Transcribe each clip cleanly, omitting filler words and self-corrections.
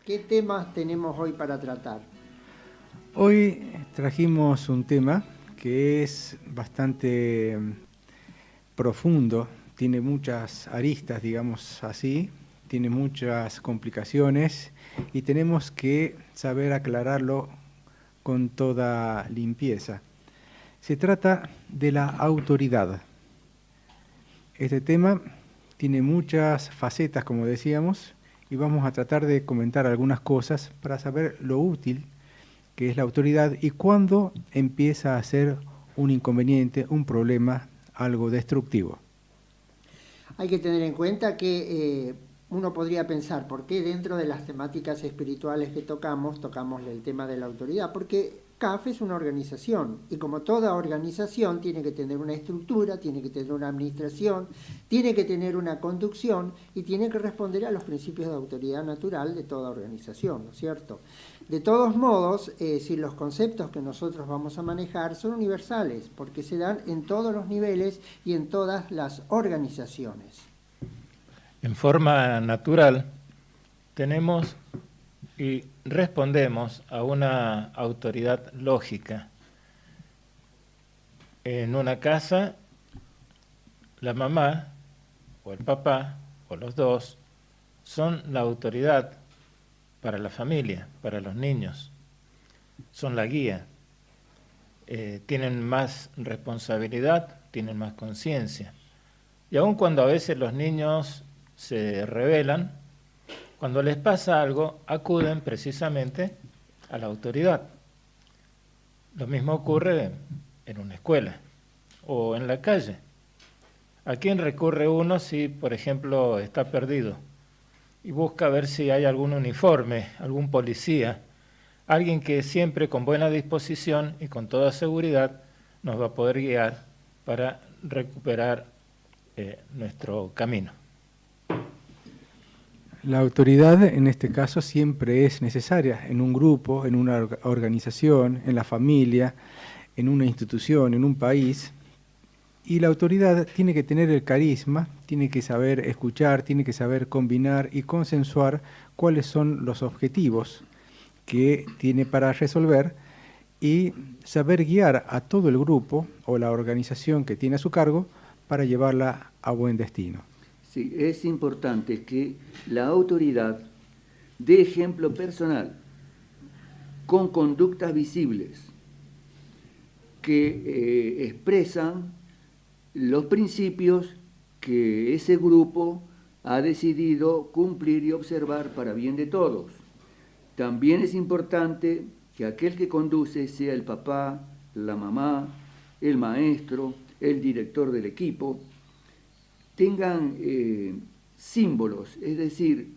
¿Qué temas tenemos hoy para tratar? Hoy trajimos un tema que es bastante profundo, tiene muchas aristas, digamos así, tiene muchas complicaciones y tenemos que saber aclararlo con toda limpieza. Se trata de la autoridad. Este tema tiene muchas facetas, como decíamos, y vamos a tratar de comentar algunas cosas para saber lo útil que es la autoridad y cuándo empieza a ser un inconveniente, un problema, algo destructivo. Hay que tener en cuenta que uno podría pensar, ¿por qué dentro de las temáticas espirituales que tocamos el tema de la autoridad? Porque CAF es una organización y como toda organización tiene que tener una estructura, tiene que tener una administración, tiene que tener una conducción y tiene que responder a los principios de autoridad natural de toda organización, ¿no es cierto? De todos modos, si los conceptos que nosotros vamos a manejar son universales, porque se dan en todos los niveles y en todas las organizaciones. En forma natural, tenemos y respondemos a una autoridad lógica. En una casa, la mamá o el papá o los dos son la autoridad para la familia, para los niños. Son la guía. Tienen más responsabilidad, tienen más conciencia. Y aun cuando a veces los niños se rebelan, cuando les pasa algo, acuden precisamente a la autoridad. Lo mismo ocurre en una escuela o en la calle. ¿A quién recurre uno si, por ejemplo, está perdido y busca ver si hay algún uniforme, algún policía, alguien que siempre con buena disposición y con toda seguridad nos va a poder guiar para recuperar nuestro camino? La autoridad en este caso siempre es necesaria en un grupo, en una organización, en la familia, en una institución, en un país. Y la autoridad tiene que tener el carisma, tiene que saber escuchar, tiene que saber combinar y consensuar cuáles son los objetivos que tiene para resolver y saber guiar a todo el grupo o la organización que tiene a su cargo para llevarla a buen destino. Sí, es importante que la autoridad dé ejemplo personal, con conductas visibles, que expresan los principios que ese grupo ha decidido cumplir y observar para bien de todos. También es importante que aquel que conduce sea el papá, la mamá, el maestro, el director del equipo, tengan símbolos, es decir,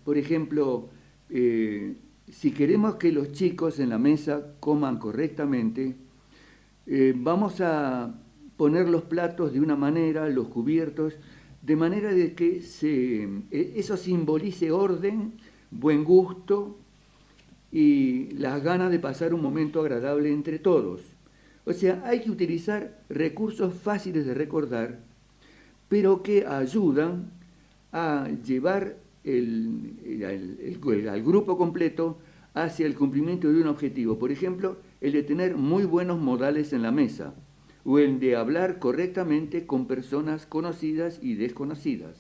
por ejemplo, si queremos que los chicos en la mesa coman correctamente, vamos a poner los platos de una manera, los cubiertos, de manera de que eso simbolice orden, buen gusto y las ganas de pasar un momento agradable entre todos. O sea, hay que utilizar recursos fáciles de recordar, pero que ayudan a llevar al grupo completo hacia el cumplimiento de un objetivo. Por ejemplo, el de tener muy buenos modales en la mesa, o el de hablar correctamente con personas conocidas y desconocidas.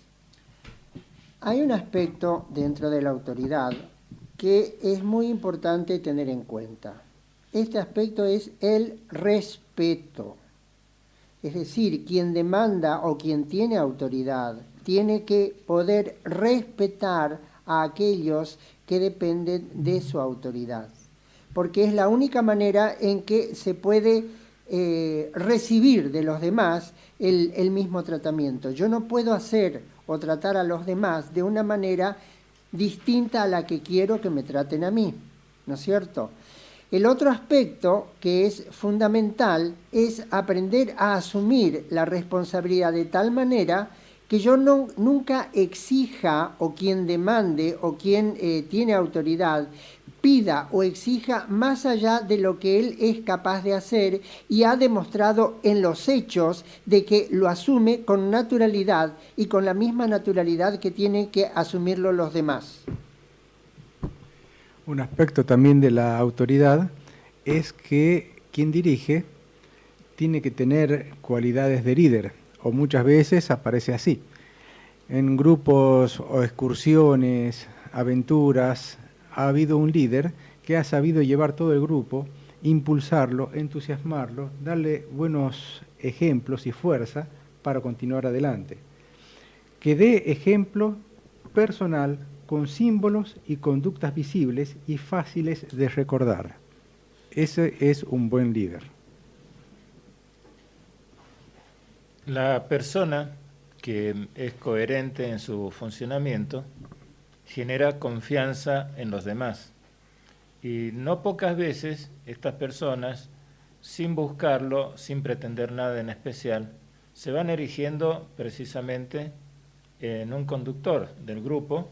Hay un aspecto dentro de la autoridad que es muy importante tener en cuenta. Este aspecto es el respeto. Es decir, quien demanda o quien tiene autoridad tiene que poder respetar a aquellos que dependen de su autoridad, porque es la única manera en que se puede recibir de los demás el mismo tratamiento. Yo no puedo hacer o tratar a los demás de una manera distinta a la que quiero que me traten a mí, ¿no es cierto? El otro aspecto que es fundamental es aprender a asumir la responsabilidad de tal manera que yo nunca exija o quien demande o quien tiene autoridad pida o exija más allá de lo que él es capaz de hacer y ha demostrado en los hechos de que lo asume con naturalidad y con la misma naturalidad que tienen que asumirlo los demás. Un aspecto también de la autoridad es que quien dirige tiene que tener cualidades de líder, o muchas veces aparece así. En grupos o excursiones, aventuras, ha habido un líder que ha sabido llevar todo el grupo, impulsarlo, entusiasmarlo, darle buenos ejemplos y fuerza para continuar adelante. Que dé ejemplo personal con símbolos y conductas visibles y fáciles de recordar. Ese es un buen líder. La persona que es coherente en su funcionamiento genera confianza en los demás. Y no pocas veces estas personas, sin buscarlo, sin pretender nada en especial, se van erigiendo precisamente en un conductor del grupo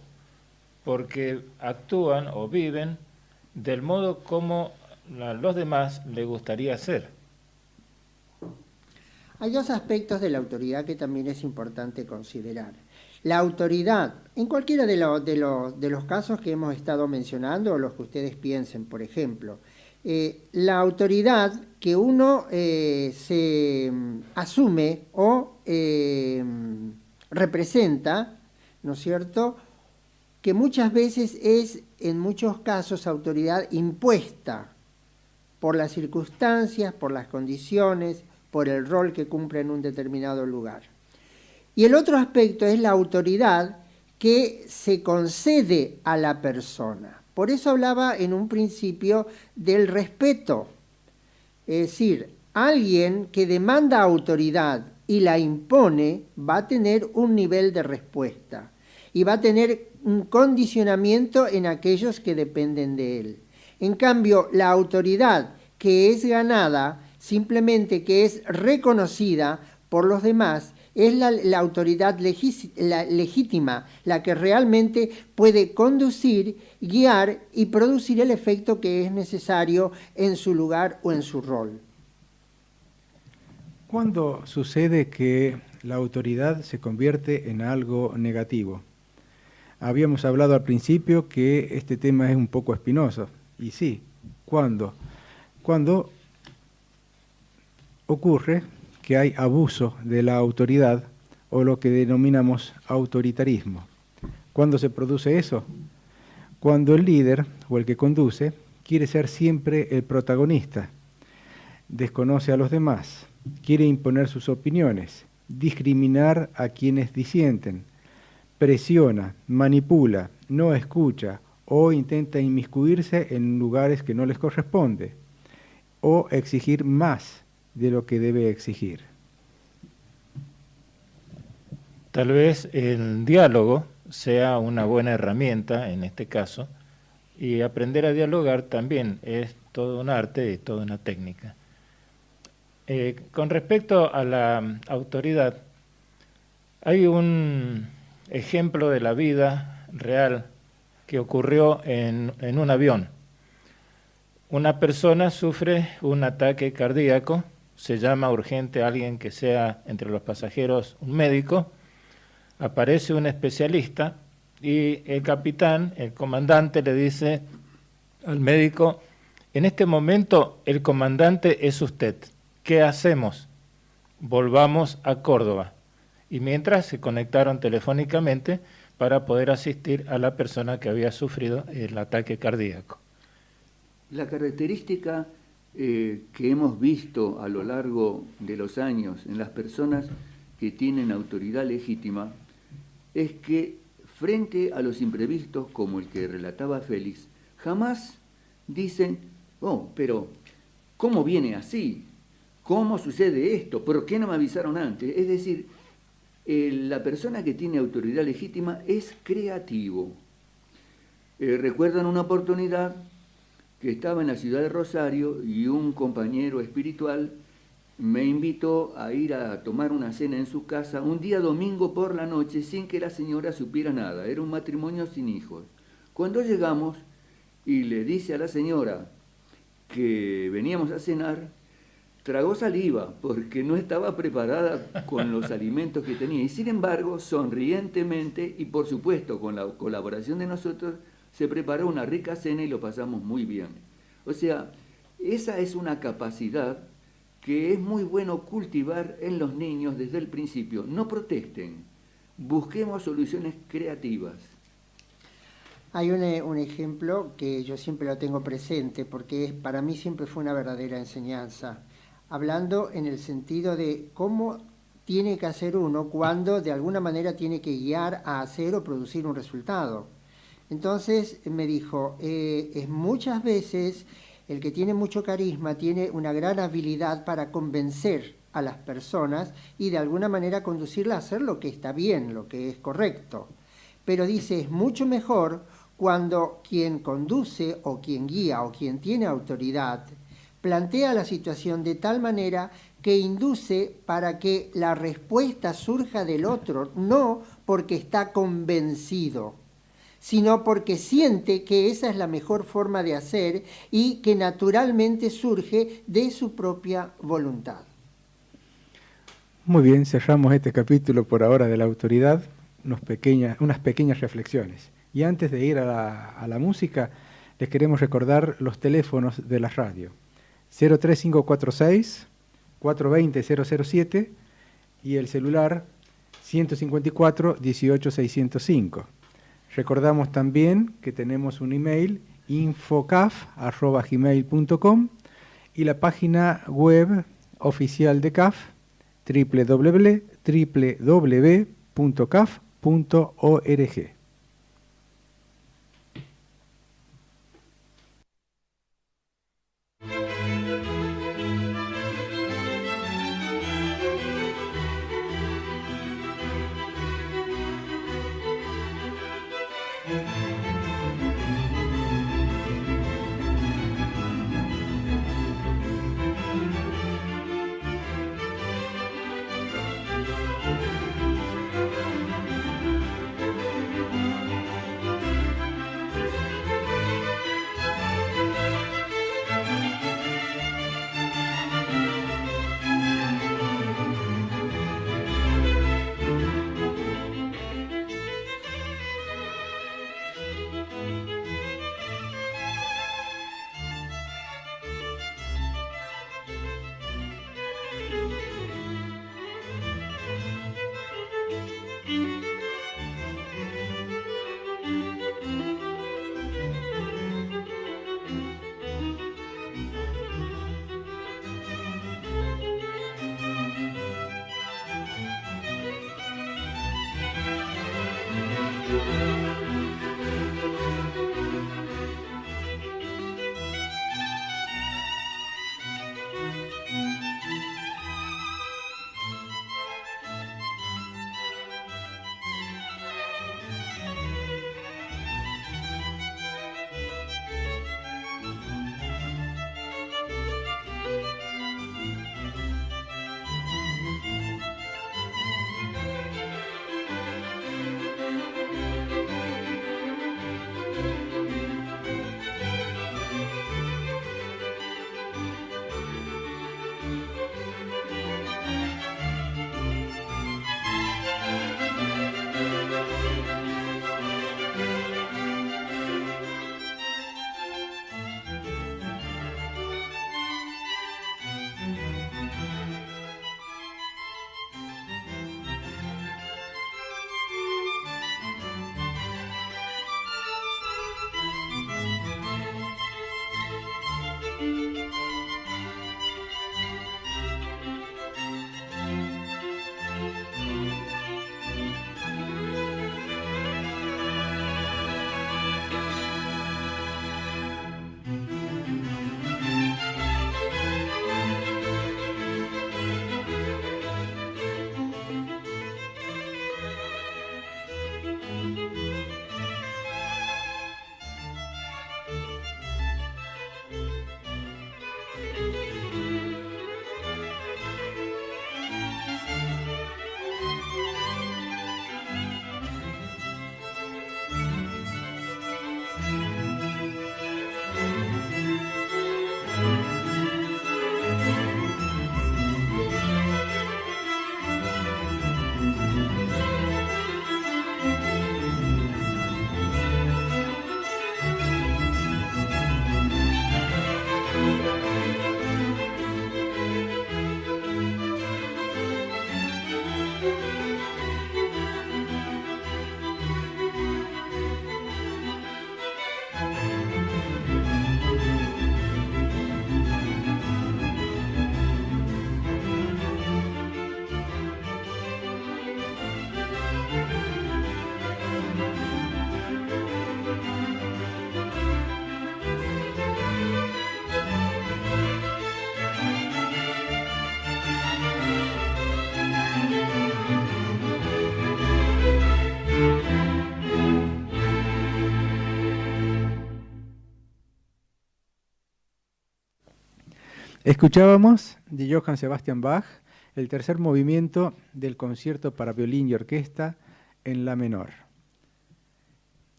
porque actúan o viven del modo como a los demás les gustaría ser. Hay dos aspectos de la autoridad que también es importante considerar. La autoridad, en cualquiera de los casos que hemos estado mencionando, o los que ustedes piensen, por ejemplo, la autoridad que uno se asume o representa, ¿no es cierto?, que muchas veces es, en muchos casos, autoridad impuesta por las circunstancias, por las condiciones, por el rol que cumple en un determinado lugar. Y el otro aspecto es la autoridad que se concede a la persona. Por eso hablaba en un principio del respeto. Es decir, alguien que demanda autoridad y la impone va a tener un nivel de respuesta y va a tener un condicionamiento en aquellos que dependen de él. En cambio, la autoridad que es ganada, simplemente que es reconocida por los demás, es la autoridad legítima, la que realmente puede conducir, guiar y producir el efecto que es necesario en su lugar o en su rol. ¿Cuándo sucede que la autoridad se convierte en algo negativo? Habíamos hablado al principio que este tema es un poco espinoso. Y sí, ¿cuándo? Cuando ocurre que hay abuso de la autoridad o lo que denominamos autoritarismo. ¿Cuándo se produce eso? Cuando el líder o el que conduce quiere ser siempre el protagonista, desconoce a los demás, quiere imponer sus opiniones, discriminar a quienes disienten, presiona, manipula, no escucha o intenta inmiscuirse en lugares que no les corresponde o exigir más de lo que debe exigir. Tal vez el diálogo sea una buena herramienta en este caso, y aprender a dialogar también es todo un arte y toda una técnica. Con respecto a la autoridad, hay un ejemplo de la vida real que ocurrió en un avión. Una persona sufre un ataque cardíaco, se llama urgente a alguien que sea entre los pasajeros un médico, aparece un especialista y el capitán, el comandante, le dice al médico: en este momento el comandante es usted, ¿qué hacemos? Volvamos a Córdoba. Y mientras se conectaron telefónicamente para poder asistir a la persona que había sufrido el ataque cardíaco. La característica que hemos visto a lo largo de los años en las personas que tienen autoridad legítima es que frente a los imprevistos como el que relataba Félix, jamás dicen: oh, pero ¿cómo viene así? ¿Cómo sucede esto? ¿Por qué no me avisaron antes? Es decir, la persona que tiene autoridad legítima es creativo. Recuerdan una oportunidad que estaba en la ciudad de Rosario y un compañero espiritual me invitó a ir a tomar una cena en su casa un día domingo por la noche sin que la señora supiera nada. Era un matrimonio sin hijos. Cuando llegamos y le dice a la señora que veníamos a cenar, tragó saliva porque no estaba preparada con los alimentos que tenía. Y sin embargo, sonrientemente y por supuesto con la colaboración de nosotros, se preparó una rica cena y lo pasamos muy bien. O sea, esa es una capacidad que es muy bueno cultivar en los niños desde el principio. No protesten, busquemos soluciones creativas. Hay un ejemplo que yo siempre lo tengo presente porque para mí siempre fue una verdadera enseñanza, hablando en el sentido de cómo tiene que hacer uno cuando de alguna manera tiene que guiar a hacer o producir un resultado. Entonces me dijo, es muchas veces el que tiene mucho carisma tiene una gran habilidad para convencer a las personas y de alguna manera conducirlas a hacer lo que está bien, lo que es correcto. Pero dice, es mucho mejor cuando quien conduce o quien guía o quien tiene autoridad plantea la situación de tal manera que induce para que la respuesta surja del otro, no porque está convencido, sino porque siente que esa es la mejor forma de hacer y que naturalmente surge de su propia voluntad. Muy bien, cerramos este capítulo por ahora de la autoridad, unas pequeñas reflexiones. Y antes de ir a la música, les queremos recordar los teléfonos de la radio. 03546 420 007 y el celular 154 18 605. Recordamos también que tenemos un email infocaf@gmail.com y la página web oficial de CAF www.caf.org. Escuchábamos de Johann Sebastian Bach el tercer movimiento del concierto para violín y orquesta en la menor.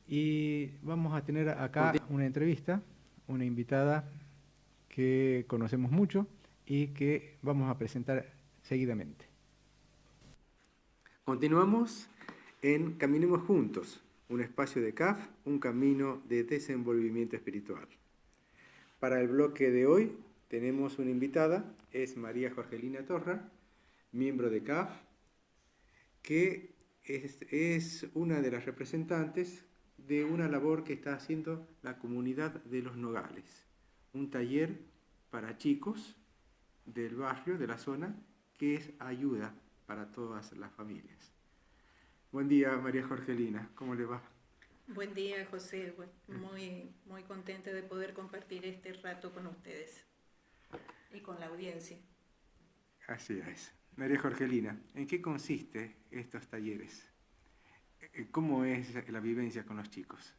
Y vamos a tener acá una entrevista, una invitada que conocemos mucho y que vamos a presentar seguidamente. Continuamos en Caminemos Juntos, un espacio de CAF, un camino de desenvolvimiento espiritual. Para el bloque de hoy tenemos una invitada, es María Jorgelina Torra, miembro de CAF, que es una de las representantes de una labor que está haciendo la comunidad de Los Nogales, un taller para chicos del barrio, de la zona, que es ayuda para todas las familias. Buen día, María Jorgelina, ¿cómo le va? Buen día, José. Muy contenta de poder compartir este rato con ustedes y con la audiencia. Así es. María Jorgelina, ¿en qué consiste estos talleres? ¿Cómo es la vivencia con los chicos?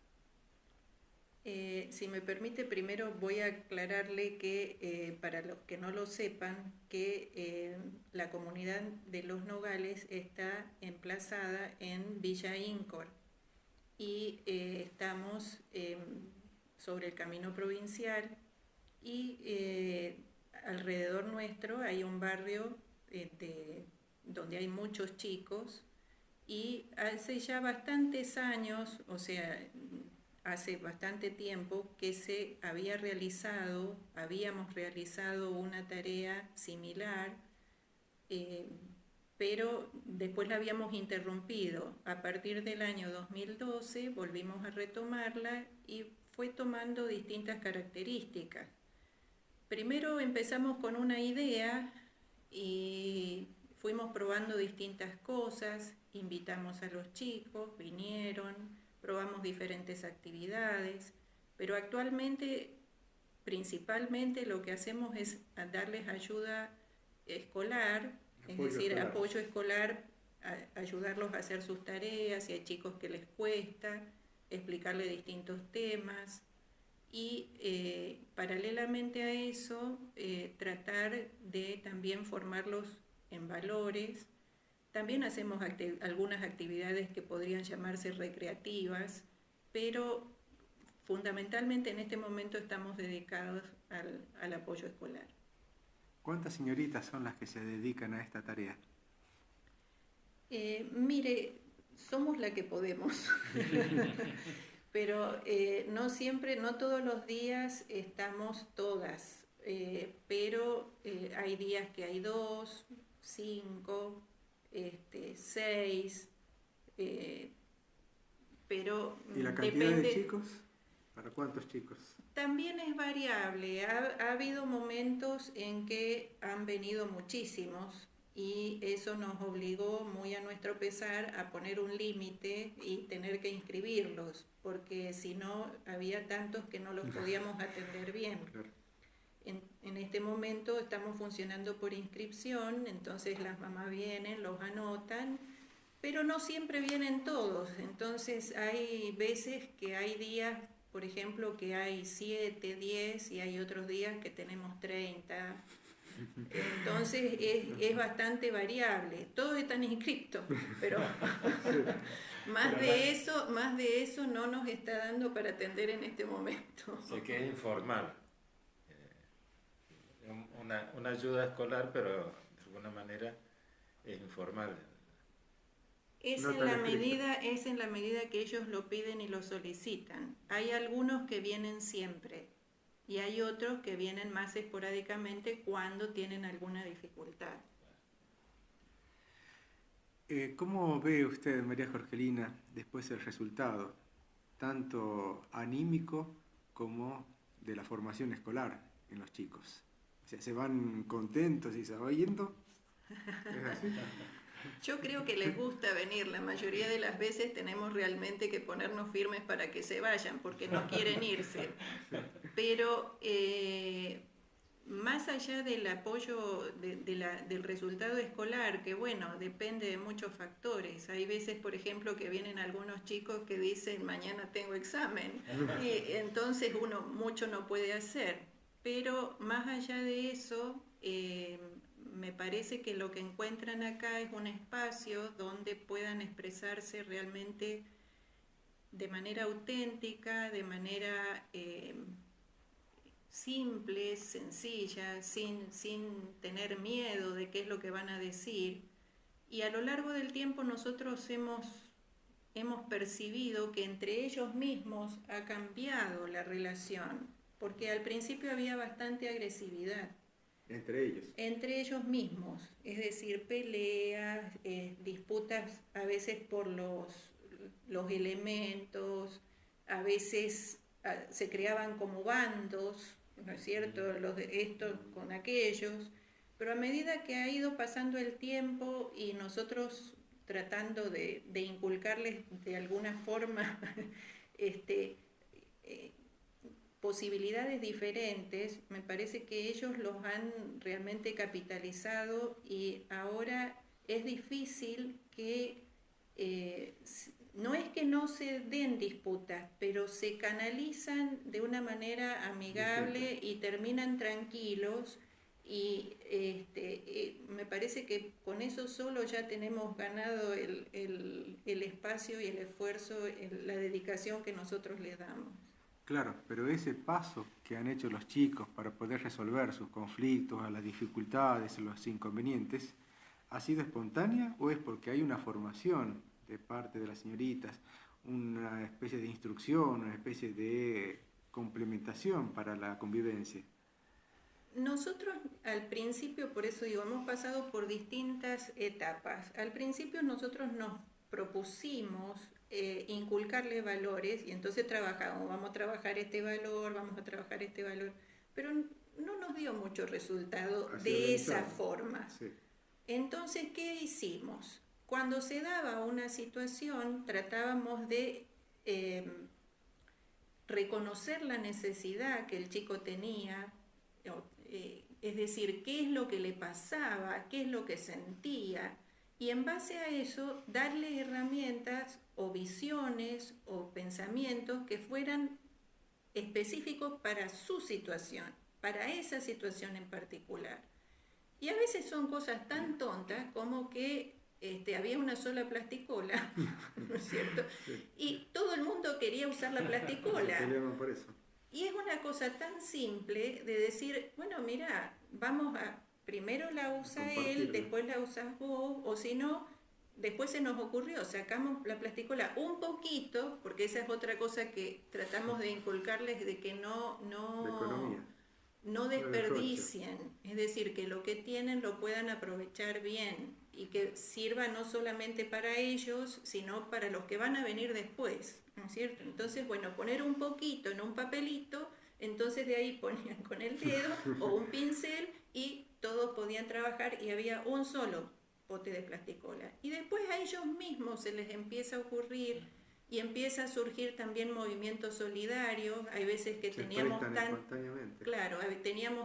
Si me permite, primero voy a aclararle que, para los que no lo sepan, que la comunidad de Los Nogales está emplazada en Villa Incor y estamos sobre el camino provincial y alrededor nuestro hay un barrio donde hay muchos chicos y hace ya bastantes años, o sea, hace bastante tiempo que habíamos realizado una tarea similar, pero después la habíamos interrumpido. A partir del año 2012 volvimos a retomarla y fue tomando distintas características. Primero empezamos con una idea y fuimos probando distintas cosas, invitamos a los chicos, vinieron, probamos diferentes actividades, pero actualmente, principalmente, lo que hacemos es darles ayuda escolar, apoyo escolar, ayudarlos a hacer sus tareas, si hay chicos que les cuesta, explicarles distintos temas y paralelamente a eso, tratar de también formarlos en valores. También hacemos algunas actividades que podrían llamarse recreativas, pero fundamentalmente en este momento estamos dedicados al apoyo escolar. ¿Cuántas señoritas son las que se dedican a esta tarea? Mire, somos la que podemos, pero no siempre, no todos los días estamos todas, pero hay días que hay 2, 5, 6, pero ¿Y la cantidad de chicos? ¿Para cuántos chicos? También es variable. Ha habido momentos en que han venido muchísimos y eso nos obligó, muy a nuestro pesar, a poner un límite y tener que inscribirlos, porque si no había tantos que no los podíamos atender bien. Claro. En este momento estamos funcionando por inscripción, entonces las mamás vienen, los anotan, pero no siempre vienen todos. Entonces hay veces que hay días, por ejemplo, que hay 7, 10 y hay otros días que tenemos 30. Entonces es bastante variable. Todos están inscriptos, pero más de eso no nos está dando para atender en este momento. Sé que es informal. Una ayuda escolar, pero de alguna manera es informal. Es en la medida que ellos lo piden y lo solicitan. Hay algunos que vienen siempre y hay otros que vienen más esporádicamente cuando tienen alguna dificultad. ¿Cómo ve usted, María Jorgelina, después el resultado, tanto anímico como de la formación escolar en los chicos? O sea, ¿se van contentos y se van yendo? ¿Es así? Yo creo que les gusta venir. La mayoría de las veces tenemos realmente que ponernos firmes para que se vayan, porque no quieren irse. Pero más allá del apoyo del resultado escolar, que bueno, depende de muchos factores. Hay veces, por ejemplo, que vienen algunos chicos que dicen mañana tengo examen y entonces uno mucho no puede hacer. pero más allá de eso, me parece que lo que encuentran acá es un espacio donde puedan expresarse realmente de manera auténtica, de manera simple, sencilla, sin tener miedo de qué es lo que van a decir. Y a lo largo del tiempo nosotros hemos percibido que entre ellos mismos ha cambiado la relación, porque al principio había bastante agresividad. Entre ellos. Entre ellos mismos, es decir, peleas, disputas a veces por los elementos, a veces se creaban como bandos, ¿no es cierto?, los de estos con aquellos, pero a medida que ha ido pasando el tiempo y nosotros tratando de inculcarles de alguna forma posibilidades diferentes, me parece que ellos los han realmente capitalizado y ahora es difícil que, no es que no se den disputas, pero se canalizan de una manera amigable y terminan tranquilos. Y me parece que con eso solo ya tenemos ganado el espacio y el esfuerzo, la dedicación que nosotros le damos. Claro, pero ese paso que han hecho los chicos para poder resolver sus conflictos, a las dificultades, los inconvenientes, ¿ha sido espontánea o es porque hay una formación de parte de las señoritas, una especie de instrucción, una especie de complementación para la convivencia? Nosotros al principio, por eso digo, hemos pasado por distintas etapas. Al principio nosotros nos propusimos inculcarle valores y entonces trabajamos, vamos a trabajar este valor, vamos a trabajar este valor, pero no nos dio mucho resultado de esa forma. Sí. Entonces, ¿qué hicimos? Cuando se daba una situación, tratábamos de reconocer la necesidad que el chico tenía, es decir, qué es lo que le pasaba, qué es lo que sentía, y en base a eso darle herramientas o visiones o pensamientos que fueran específicos para su situación, para esa situación en particular. Y a veces son cosas tan tontas como que había una sola plasticola, ¿no es cierto? Sí. Y todo el mundo quería usar la plasticola. Se peleaban por eso. Y es una cosa tan simple de decir, bueno, mira, primero la usa él, después la usas vos, o si no, después se nos ocurrió, sacamos la plasticola un poquito, porque esa es otra cosa que tratamos de inculcarles, de que no desperdicien, es decir, que lo que tienen lo puedan aprovechar bien y que sirva no solamente para ellos, sino para los que van a venir después, ¿no es cierto? Entonces, bueno, poner un poquito en un papelito, entonces de ahí ponían con el dedo o un pincel y todos podían trabajar y había un solo pote de plasticola. Y después a ellos mismos se les empieza a ocurrir y empieza a surgir también movimientos solidarios. Hay veces que teníamos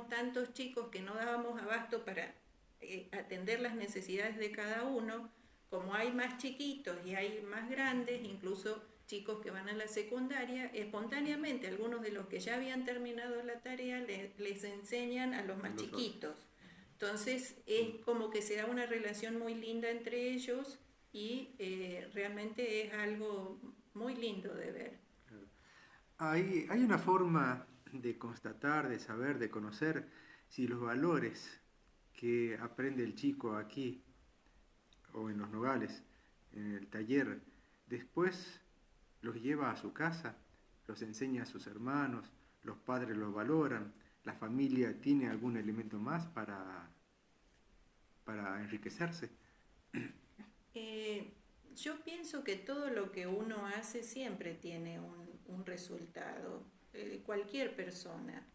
tantos chicos que no dábamos abasto para atender las necesidades de cada uno. Como hay más chiquitos y hay más grandes, incluso chicos que van a la secundaria, espontáneamente algunos de los que ya habían terminado la tarea les enseñan a los más chiquitos. Entonces es como que se da una relación muy linda entre ellos y realmente es algo muy lindo de ver. Hay una forma de constatar, de saber, de conocer si los valores que aprende el chico aquí o en los Nogales, en el taller, después los lleva a su casa, los enseña a sus hermanos, los padres los valoran, la familia tiene algún elemento más para enriquecerse. Yo pienso que todo lo que uno hace siempre tiene un resultado, cualquier persona.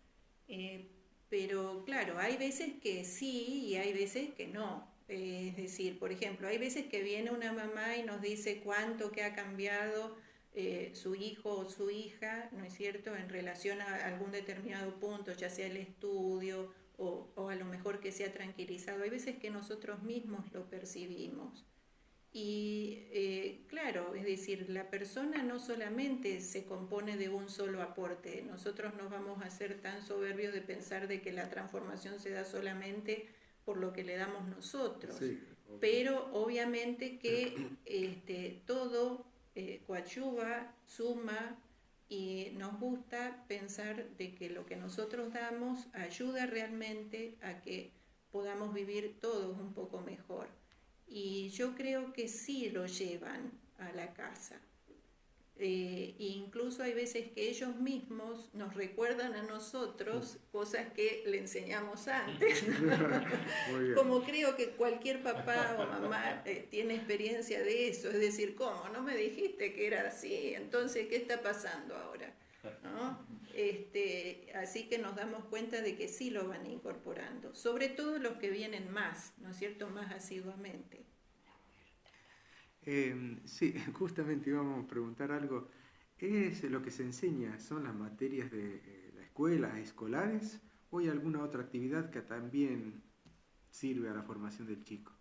Pero claro, hay veces que sí y hay veces que no. Es decir, por ejemplo, hay veces que viene una mamá y nos dice cuánto que ha cambiado su hijo o su hija, ¿no es cierto?, en relación a algún determinado punto, ya sea el estudio o a lo mejor que se ha tranquilizado. Hay veces que nosotros mismos lo percibimos. Y claro, es decir, la persona no solamente se compone de un solo aporte. Nosotros no vamos a ser tan soberbios de pensar de que la transformación se da solamente por lo que le damos nosotros. Sí, pero obviamente que todo coadyuva, suma, y nos gusta pensar de que lo que nosotros damos ayuda realmente a que podamos vivir todos un poco mejor. Y yo creo que sí lo llevan a la casa. Incluso hay veces que ellos mismos nos recuerdan a nosotros cosas que le enseñamos antes. Como creo que cualquier papá o mamá tiene experiencia de eso, es decir, ¿cómo? No me dijiste que era así, entonces, ¿qué está pasando ahora? ¿No? Así que nos damos cuenta de que sí lo van incorporando, sobre todo los que vienen más, ¿no es cierto?, más asiduamente. Sí, justamente íbamos a preguntar algo. ¿Es lo que se enseña, son las materias de la escuela, escolares, o hay alguna otra actividad que también sirve a la formación del chico?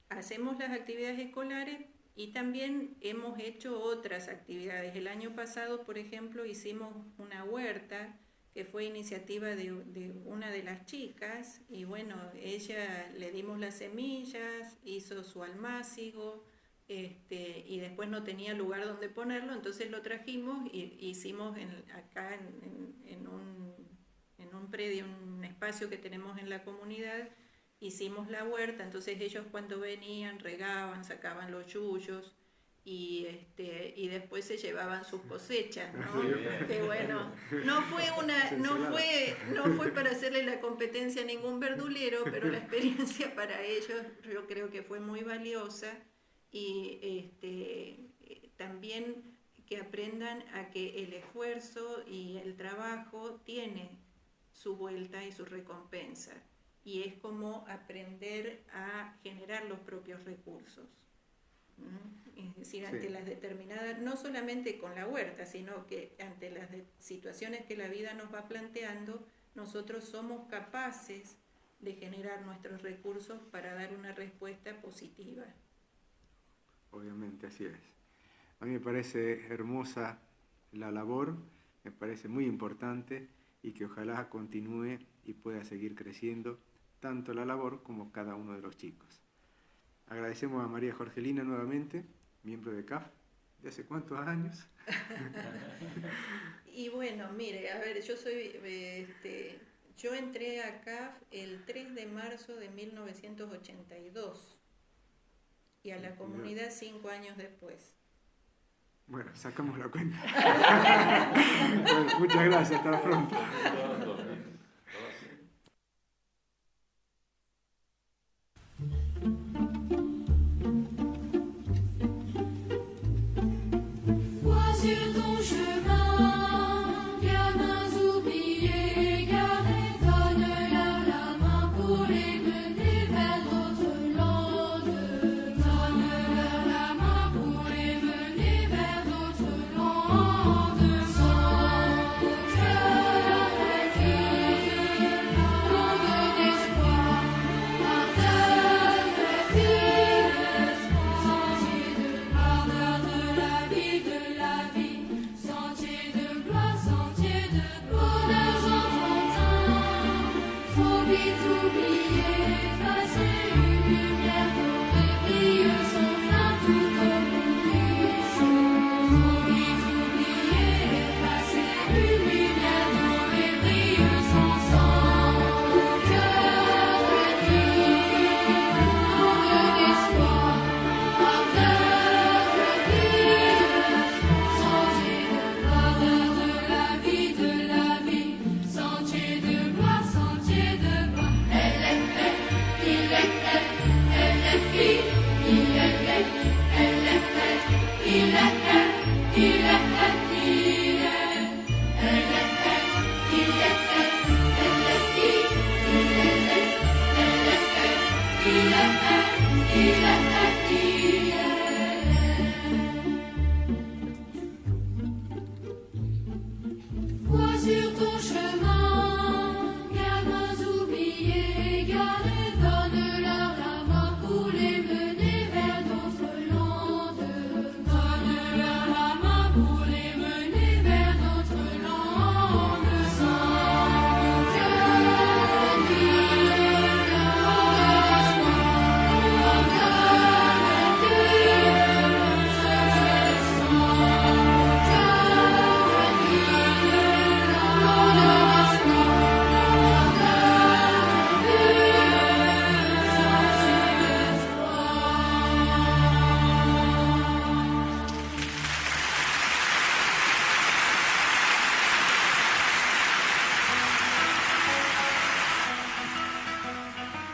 Hacemos las actividades escolares y también hemos hecho otras actividades. El año pasado, por ejemplo, hicimos una huerta que fue iniciativa de una de las chicas, y bueno, ella le dimos las semillas, hizo su almácigo, y después no tenía lugar donde ponerlo, entonces lo trajimos y hicimos acá en un predio, un espacio que tenemos en la comunidad, hicimos la huerta. Entonces ellos cuando venían regaban, sacaban los yuyos, y después se llevaban sus cosechas, ¿no? Que bueno, no fue para hacerle la competencia a ningún verdulero, pero la experiencia para ellos yo creo que fue muy valiosa, y también que aprendan a que el esfuerzo y el trabajo tiene su vuelta y su recompensa, y es como aprender a generar los propios recursos. Es decir, ante las determinadas, no solamente con la huerta, sino que ante las situaciones que la vida nos va planteando, nosotros somos capaces de generar nuestros recursos para dar una respuesta positiva. Obviamente, así es. A mí me parece hermosa la labor, me parece muy importante, y que ojalá continúe y pueda seguir creciendo tanto la labor como cada uno de los chicos. Agradecemos a María Jorgelina nuevamente, miembro de CAF. ¿De hace cuántos años? Y bueno, mire, a ver, yo entré a CAF el 3 de marzo de 1982 y a la comunidad 5 años después. Bueno, sacamos la cuenta. Bueno, muchas gracias, hasta pronto.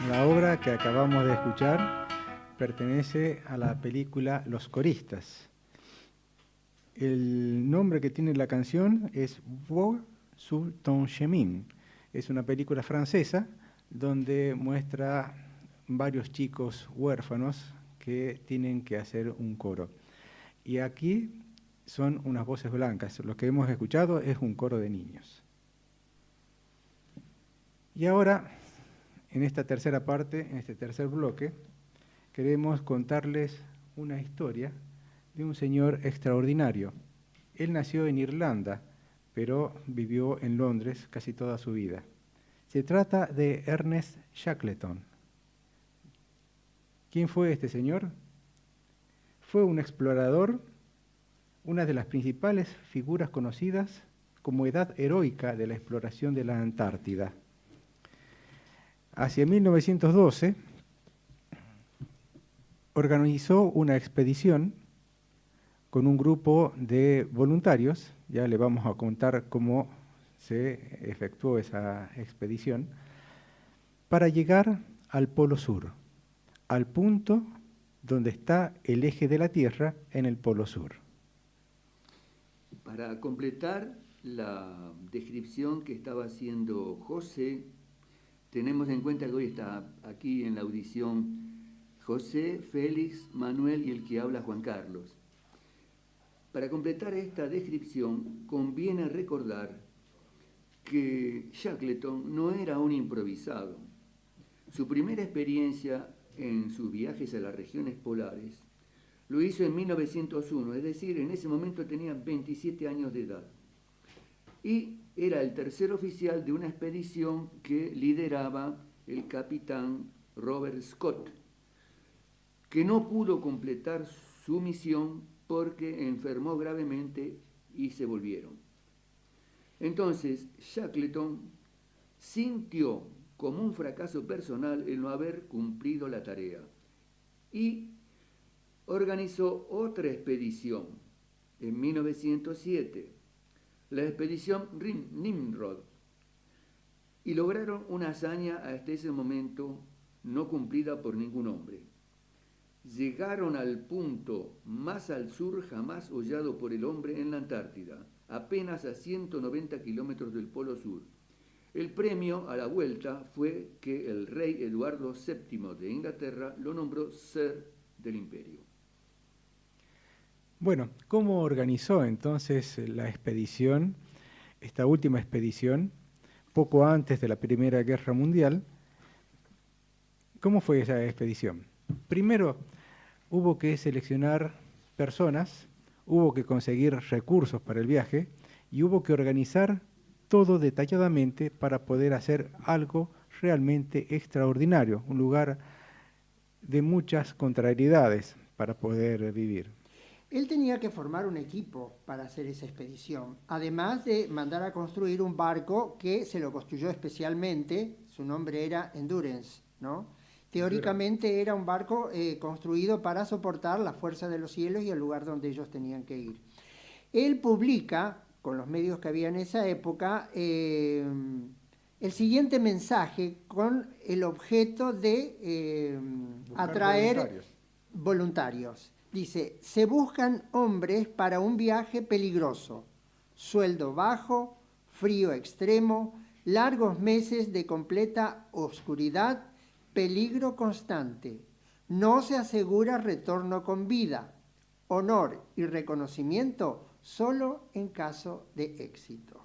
La obra que acabamos de escuchar pertenece a la película Los Coristas. El nombre que tiene la canción es Voix sur ton chemin. Es una película francesa donde muestra varios chicos huérfanos que tienen que hacer un coro. Y aquí son unas voces blancas. Lo que hemos escuchado es un coro de niños. Y ahora, en esta tercera parte, en este tercer bloque, queremos contarles una historia de un señor extraordinario. Él nació en Irlanda, pero vivió en Londres casi toda su vida. Se trata de Ernest Shackleton. ¿Quién fue este señor? Fue un explorador, una de las principales figuras conocidas como edad heroica de la exploración de la Antártida. Hacia 1912 organizó una expedición con un grupo de voluntarios, ya le vamos a contar cómo se efectuó esa expedición, para llegar al Polo Sur, al punto donde está el eje de la Tierra en el Polo Sur. Para completar la descripción que estaba haciendo José, tenemos en cuenta que hoy está aquí en la audición José, Félix, Manuel y el que habla Juan Carlos. Para completar esta descripción, conviene recordar que Shackleton no era un improvisado. Su primera experiencia en sus viajes a las regiones polares lo hizo en 1901, es decir, en ese momento tenía 27 años de edad. Y era el tercer oficial de una expedición que lideraba el capitán Robert Scott, que no pudo completar su misión porque enfermó gravemente y se volvieron. Entonces, Shackleton sintió como un fracaso personal el no haber cumplido la tarea y organizó otra expedición en 1907, la expedición Nimrod, y lograron una hazaña hasta ese momento no cumplida por ningún hombre. Llegaron al punto más al sur jamás hollado por el hombre en la Antártida, apenas a 190 kilómetros del Polo Sur. El premio a la vuelta fue que el rey Eduardo VII de Inglaterra lo nombró Sir del Imperio. Bueno, ¿cómo organizó entonces la expedición, esta última expedición, poco antes de la Primera Guerra Mundial? ¿Cómo fue esa expedición? Primero, hubo que seleccionar personas, hubo que conseguir recursos para el viaje y hubo que organizar todo detalladamente para poder hacer algo realmente extraordinario, un lugar de muchas contrariedades para poder vivir. Él tenía que formar un equipo para hacer esa expedición, además de mandar a construir un barco que se lo construyó especialmente, su nombre era Endurance, ¿no? Teóricamente era un barco construido para soportar la fuerza de los cielos y el lugar donde ellos tenían que ir. Él publica, con los medios que había en esa época, el siguiente mensaje con el objeto de atraer voluntarios. Dice, se buscan hombres para un viaje peligroso, sueldo bajo, frío extremo, largos meses de completa oscuridad, peligro constante. No se asegura retorno con vida, honor y reconocimiento solo en caso de éxito.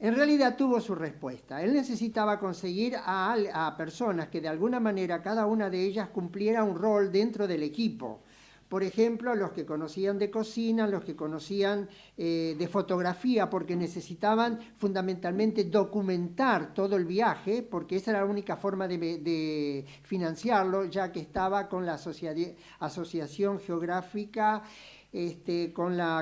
En realidad tuvo su respuesta. Él necesitaba conseguir a personas que de alguna manera cada una de ellas cumpliera un rol dentro del equipo. Por ejemplo, los que conocían de cocina, los que conocían de fotografía, porque necesitaban fundamentalmente documentar todo el viaje, porque esa era la única forma de financiarlo, ya que estaba con la Asociación Geográfica,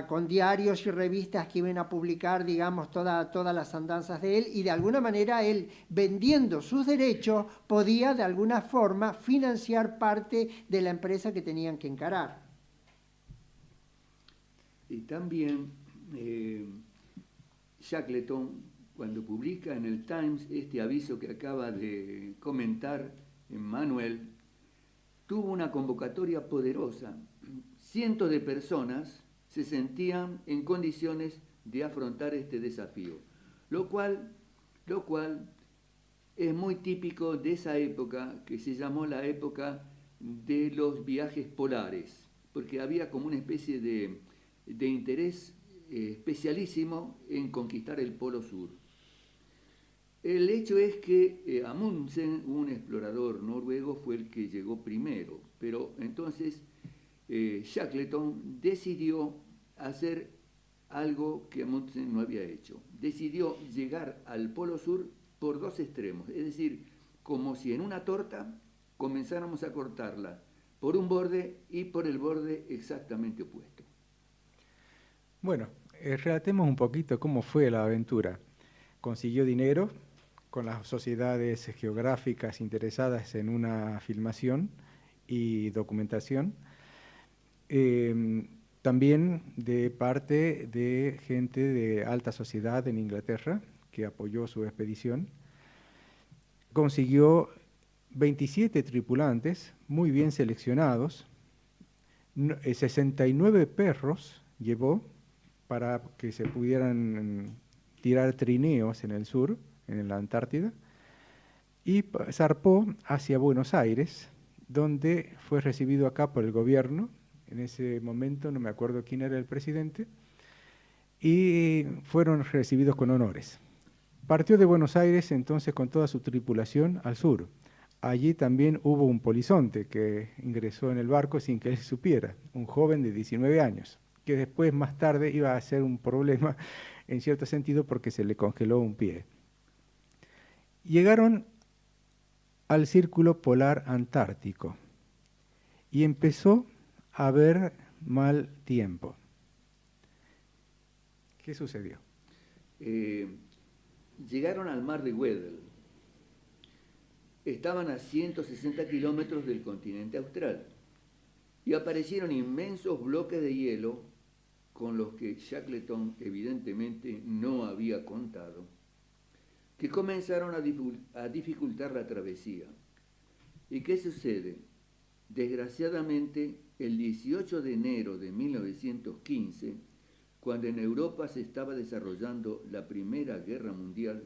con diarios y revistas que iban a publicar, digamos, todas las andanzas de él, y de alguna manera él, vendiendo sus derechos, podía de alguna forma financiar parte de la empresa que tenían que encarar. Y también Shackleton cuando publica en el Times este aviso que acaba de comentar Manuel, tuvo una convocatoria poderosa. Cientos de personas se sentían en condiciones de afrontar este desafío, lo cual es muy típico de esa época que se llamó la época de los viajes polares, porque había como una especie de interés especialísimo en conquistar el Polo Sur. El hecho es que Amundsen, un explorador noruego, fue el que llegó primero, pero entonces Shackleton decidió hacer algo que Amundsen no había hecho. Decidió llegar al Polo Sur por dos extremos, es decir, como si en una torta comenzáramos a cortarla por un borde y por el borde exactamente opuesto. Bueno, relatemos un poquito cómo fue la aventura. Consiguió dinero con las sociedades geográficas interesadas en una filmación y documentación, también de parte de gente de alta sociedad en Inglaterra que apoyó su expedición. Consiguió 27 tripulantes muy bien seleccionados, 69 perros llevó para que se pudieran tirar trineos en el sur, en la Antártida, y zarpó hacia Buenos Aires, donde fue recibido acá por el gobierno. En ese momento no me acuerdo quién era el presidente, y fueron recibidos con honores. Partió de Buenos Aires entonces con toda su tripulación al sur. Allí también hubo un polizonte que ingresó en el barco sin que él supiera, un joven de 19 años, que después más tarde iba a ser un problema en cierto sentido porque se le congeló un pie. Llegaron al Círculo Polar Antártico y empezó a haber mal tiempo. ¿Qué sucedió? Llegaron al mar de Weddell. Estaban a 160 kilómetros del continente austral y aparecieron inmensos bloques de hielo con los que Shackleton evidentemente no había contado, que comenzaron a dificultar la travesía. ¿Y qué sucede? Desgraciadamente, el 18 de enero de 1915, cuando en Europa se estaba desarrollando la Primera Guerra Mundial,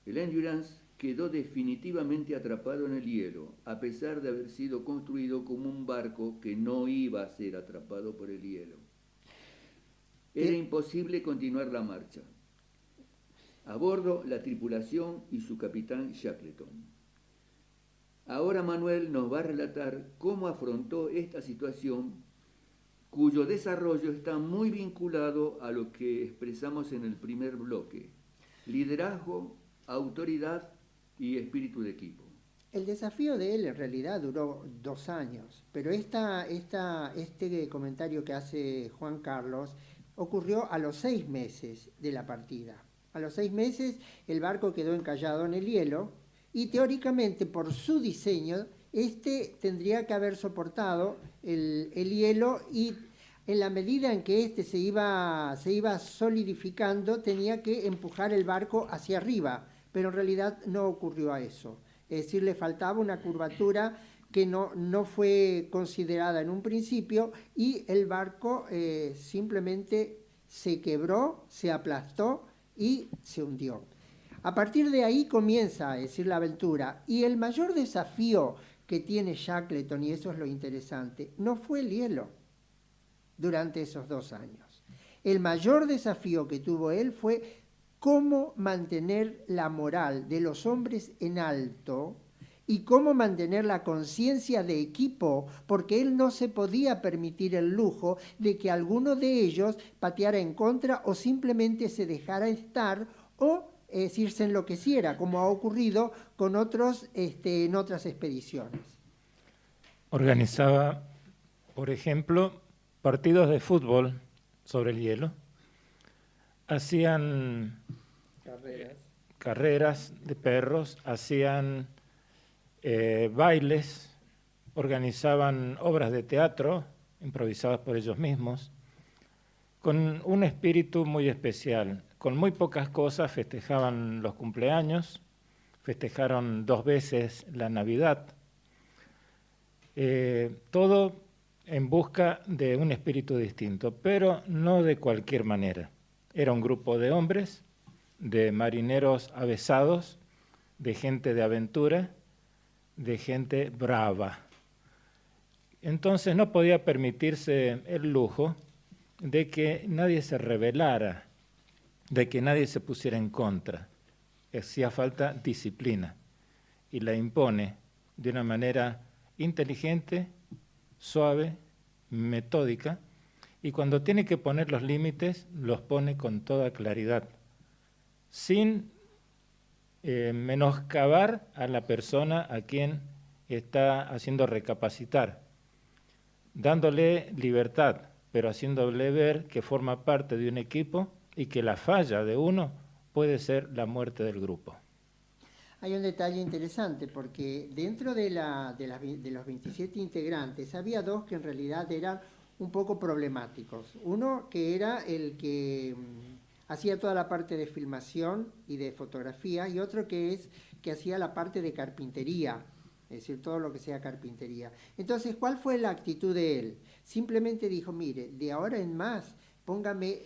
el Endurance quedó definitivamente atrapado en el hielo, a pesar de haber sido construido como un barco que no iba a ser atrapado por el hielo. Era imposible continuar la marcha. A bordo, la tripulación y su capitán Shackleton. Ahora Manuel nos va a relatar cómo afrontó esta situación, cuyo desarrollo está muy vinculado a lo que expresamos en el primer bloque: liderazgo, autoridad y espíritu de equipo. El desafío de él en realidad duró 2 años, pero este comentario que hace Juan Carlos ocurrió a los 6 meses de la partida. A los 6 meses el barco quedó encallado en el hielo y teóricamente por su diseño tendría que haber soportado el hielo, y en la medida en que se iba solidificando tenía que empujar el barco hacia arriba, pero en realidad no ocurrió a eso. Es decir, le faltaba una curvatura que no fue considerada en un principio, y el barco simplemente se quebró, se aplastó y se hundió. A partir de ahí comienza, la aventura, y el mayor desafío que tiene Shackleton, y eso es lo interesante, no fue el hielo durante esos 2 años. El mayor desafío que tuvo él fue cómo mantener la moral de los hombres en alto y cómo mantener la conciencia de equipo, porque él no se podía permitir el lujo de que alguno de ellos pateara en contra o simplemente se dejara estar, o se enloqueciera, como ha ocurrido con otros en otras expediciones. Organizaba, por ejemplo, partidos de fútbol sobre el hielo. Hacían carreras de perros, hacían bailes, organizaban obras de teatro improvisadas por ellos mismos, con un espíritu muy especial. con muy pocas cosas festejaban los cumpleaños, festejaron 2 veces la Navidad, todo en busca de un espíritu distinto, pero no de cualquier manera. Era un grupo de hombres, de marineros avesados, de gente de aventura, de gente brava. Entonces no podía permitirse el lujo de que nadie se rebelara, de que nadie se pusiera en contra. Hacía falta disciplina y la impone de una manera inteligente, suave, metódica, y cuando tiene que poner los límites, los pone con toda claridad, sin menoscabar a la persona a quien está haciendo recapacitar, dándole libertad, pero haciéndole ver que forma parte de un equipo y que la falla de uno puede ser la muerte del grupo. Hay un detalle interesante porque dentro de los 27 integrantes había 2 que en realidad eran un poco problemáticos. Uno que era el que hacía toda la parte de filmación y de fotografía, y otro que hacía la parte de carpintería, es decir, todo lo que sea carpintería. Entonces, ¿cuál fue la actitud de él? Simplemente dijo, mire, de ahora en más, póngame,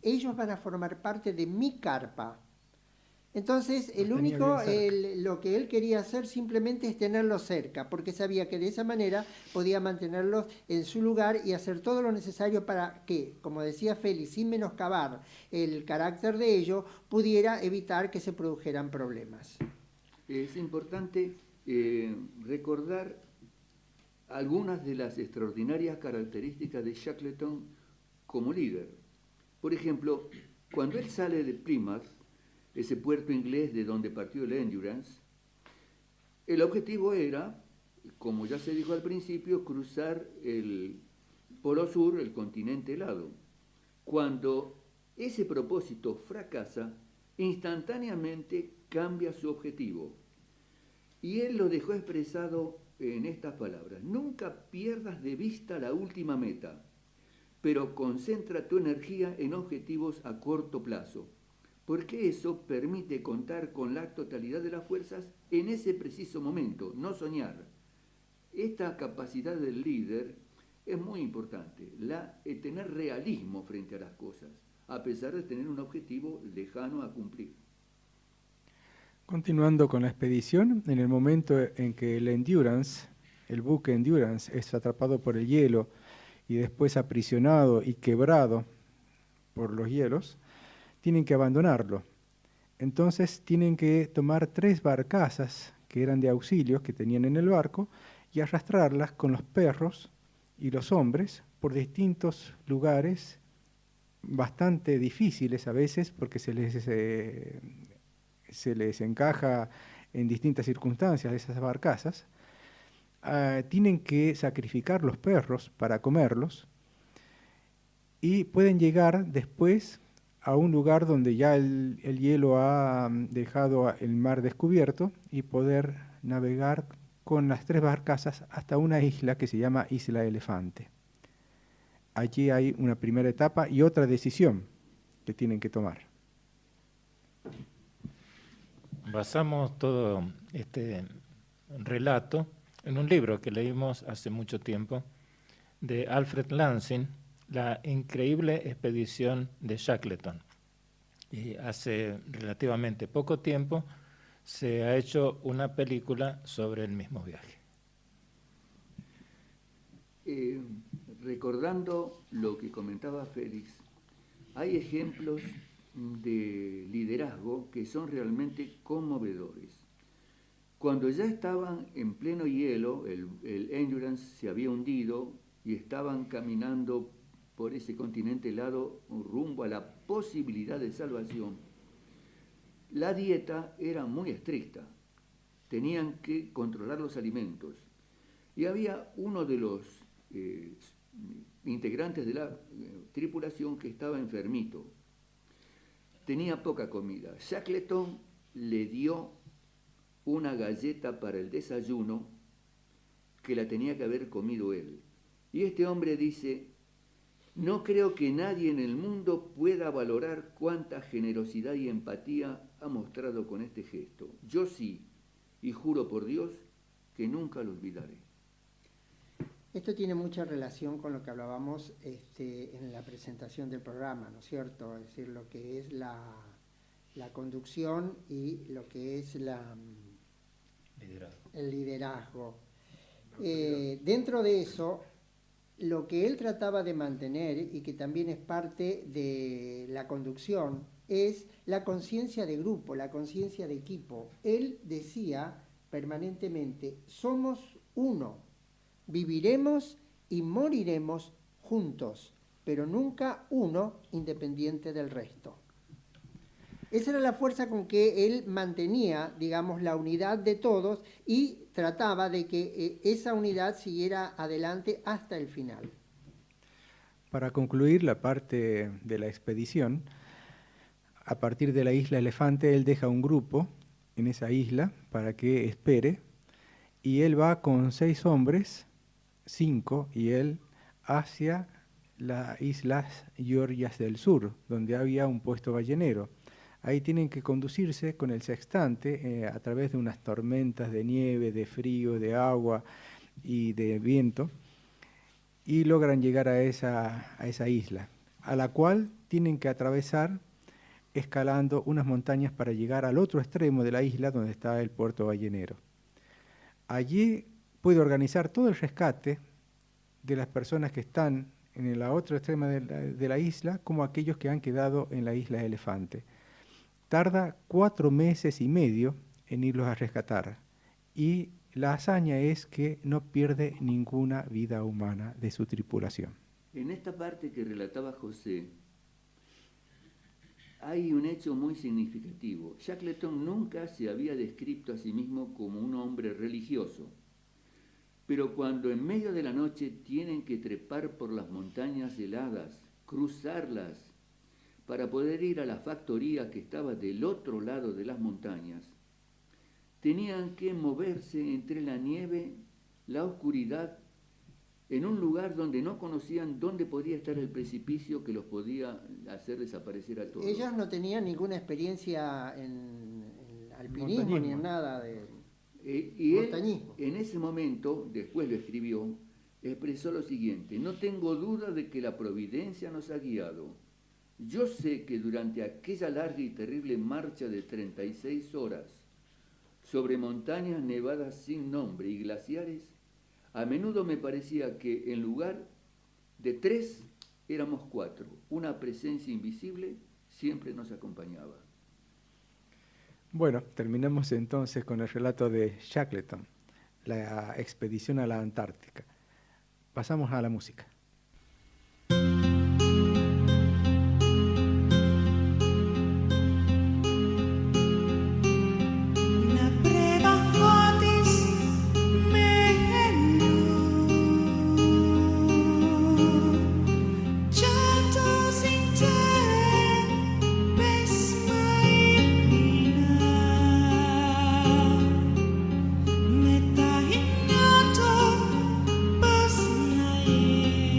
ellos van a formar parte de mi carpa. Entonces, lo que él quería hacer simplemente es tenerlos cerca, porque sabía que de esa manera podía mantenerlos en su lugar y hacer todo lo necesario para que, como decía Félix, sin menoscabar el carácter de ellos, pudiera evitar que se produjeran problemas. Es importante recordar algunas de las extraordinarias características de Shackleton como líder. Por ejemplo, cuando él sale de Plymouth, ese puerto inglés de donde partió el Endurance, el objetivo era, como ya se dijo al principio, cruzar el Polo Sur, el continente helado. Cuando ese propósito fracasa, instantáneamente cambia su objetivo. Y él lo dejó expresado en estas palabras: nunca pierdas de vista la última meta, pero concentra tu energía en objetivos a corto plazo, porque eso permite contar con la totalidad de las fuerzas en ese preciso momento, no soñar. Esta capacidad del líder es muy importante, tener realismo frente a las cosas, a pesar de tener un objetivo lejano a cumplir. Continuando con la expedición, en el momento en que el buque Endurance, es atrapado por el hielo y después aprisionado y quebrado por los hielos, tienen que abandonarlo. Entonces tienen que tomar 3 barcazas que eran de auxilio que tenían en el barco y arrastrarlas con los perros y los hombres por distintos lugares bastante difíciles a veces, porque se les encaja en distintas circunstancias de esas barcazas. Tienen que sacrificar los perros para comerlos y pueden llegar después a un lugar donde ya el hielo ha dejado el mar descubierto y poder navegar con las 3 barcazas hasta una isla que se llama Isla Elefante. Allí hay una primera etapa y otra decisión que tienen que tomar. Basamos todo este relato en un libro que leímos hace mucho tiempo de Alfred Lansing, La increíble expedición de Shackleton. Y hace relativamente poco tiempo se ha hecho una película sobre el mismo viaje. Recordando lo que comentaba Félix, hay ejemplos de liderazgo que son realmente conmovedores. Cuando ya estaban en pleno hielo, el Endurance se había hundido y estaban caminando por ese continente helado rumbo a la posibilidad de salvación, la dieta era muy estricta. Tenían que controlar los alimentos. Y había uno de los integrantes de la tripulación que estaba enfermito. Tenía poca comida. Shackleton le dio una galleta para el desayuno que la tenía que haber comido él. Y este hombre dice: No creo que nadie en el mundo pueda valorar cuánta generosidad y empatía ha mostrado con este gesto. Yo sí, y juro por Dios que nunca lo olvidaré. Esto tiene mucha relación con lo que hablábamos en la presentación del programa, ¿no es cierto? Es decir, lo que es la conducción y lo que es el liderazgo. Dentro de eso, lo que él trataba de mantener y que también es parte de la conducción es la conciencia de grupo, la conciencia de equipo. Él decía permanentemente, somos uno, viviremos y moriremos juntos, pero nunca uno independiente del resto. Esa era la fuerza con que él mantenía, digamos, la unidad de todos y trataba de que esa unidad siguiera adelante hasta el final. Para concluir la parte de la expedición, a partir de la isla Elefante, él deja un grupo en esa isla para que espere, y él va con 6 hombres, 5 y él, hacia las Islas Georgias del Sur, donde había un puesto ballenero. Ahí tienen que conducirse con el sextante a través de unas tormentas de nieve, de frío, de agua y de viento, y logran llegar a esa isla, a la cual tienen que atravesar escalando unas montañas para llegar al otro extremo de la isla donde está el puerto ballenero. Allí puede organizar todo el rescate de las personas que están en la otra extrema de la isla, como aquellos que han quedado en la isla Elefante. Tarda 4 meses y medio en irlos a rescatar, y la hazaña es que no pierde ninguna vida humana de su tripulación. En esta parte que relataba José, hay un hecho muy significativo. Shackleton nunca se había descrito a sí mismo como un hombre religioso, pero cuando en medio de la noche tienen que trepar por las montañas heladas, cruzarlas, para poder ir a la factoría que estaba del otro lado de las montañas, tenían que moverse entre la nieve, la oscuridad, en un lugar donde no conocían dónde podía estar el precipicio que los podía hacer desaparecer a todos. Ellos no tenían ninguna experiencia en alpinismo ni en nada de y montañismo. Él, en ese momento, después lo escribió, expresó lo siguiente: no tengo duda de que la providencia nos ha guiado. Yo sé que durante aquella larga y terrible marcha de 36 horas sobre montañas nevadas sin nombre y glaciares, a menudo me parecía que en lugar de 3 éramos 4. Una presencia invisible siempre nos acompañaba. Bueno, terminamos entonces con el relato de Shackleton, la expedición a la Antártica. Pasamos a la música. Meta ignoto, pas naik.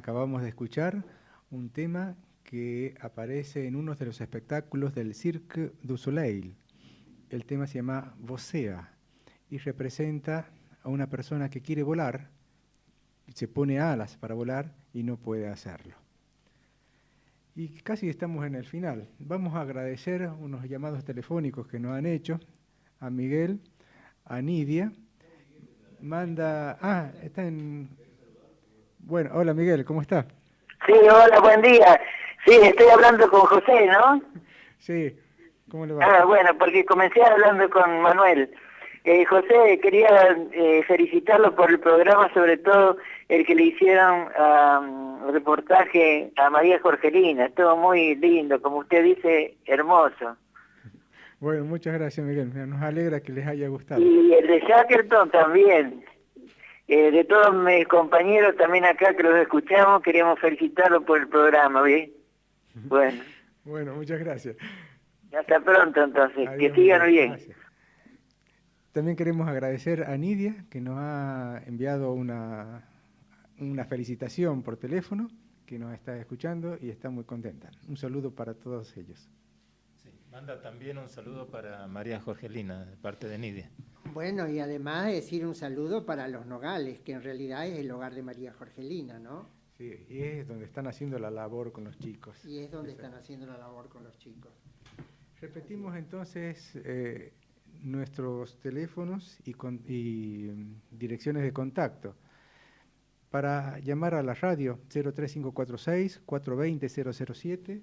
Acabamos de escuchar un tema que aparece en uno de los espectáculos del Cirque du Soleil. El tema se llama Vocea y representa a una persona que quiere volar, se pone alas para volar y no puede hacerlo. Y casi estamos en el final. Vamos a agradecer unos llamados telefónicos que nos han hecho a Miguel, a Nidia. Está en... Bueno, hola Miguel, ¿cómo está? Sí, hola, buen día. Sí, estoy hablando con José, ¿no? Sí, ¿cómo le va? Bueno, porque comencé hablando con Manuel. José, quería felicitarlo por el programa, sobre todo el que le hicieron reportaje a María Jorgelina. Estuvo muy lindo, como usted dice, hermoso. Bueno, muchas gracias Miguel, nos alegra que les haya gustado. Y el de Shackleton también. De todos mis compañeros también acá que los escuchamos, queríamos felicitarlo por el programa, ¿bien? Bueno. Bueno, muchas gracias. Hasta pronto entonces, Adiós, que sigan Miguel. bien. Gracias. También queremos agradecer a Nidia, que nos ha enviado una felicitación por teléfono, que nos está escuchando y está muy contenta. Un saludo para todos ellos. Sí, manda también un saludo para María Jorgelina, de parte de Nidia. Bueno, y además decir un saludo para Los Nogales, que en realidad es el hogar de María Jorgelina, ¿no? Sí, y es donde están haciendo la labor con los chicos. Y es donde están haciendo la labor con los chicos. Repetimos entonces nuestros teléfonos y direcciones de contacto. Para llamar a la radio 03546-420-007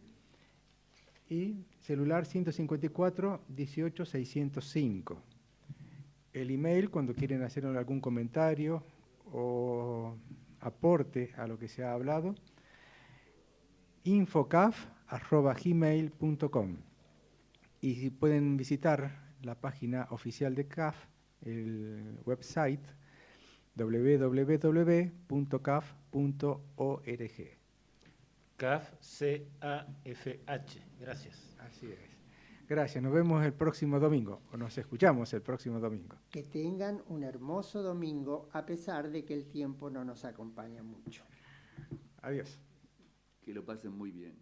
y celular 154-18-605. El email, cuando quieren hacer algún comentario o aporte a lo que se ha hablado, infocaf@gmail.com. Y si pueden visitar la página oficial de CAF, el website www.caf.org. CAF, C-A-F-H. Gracias. Así es. Gracias, nos vemos el próximo domingo, o nos escuchamos el próximo domingo. Que tengan un hermoso domingo, a pesar de que el tiempo no nos acompaña mucho. Adiós. Que lo pasen muy bien.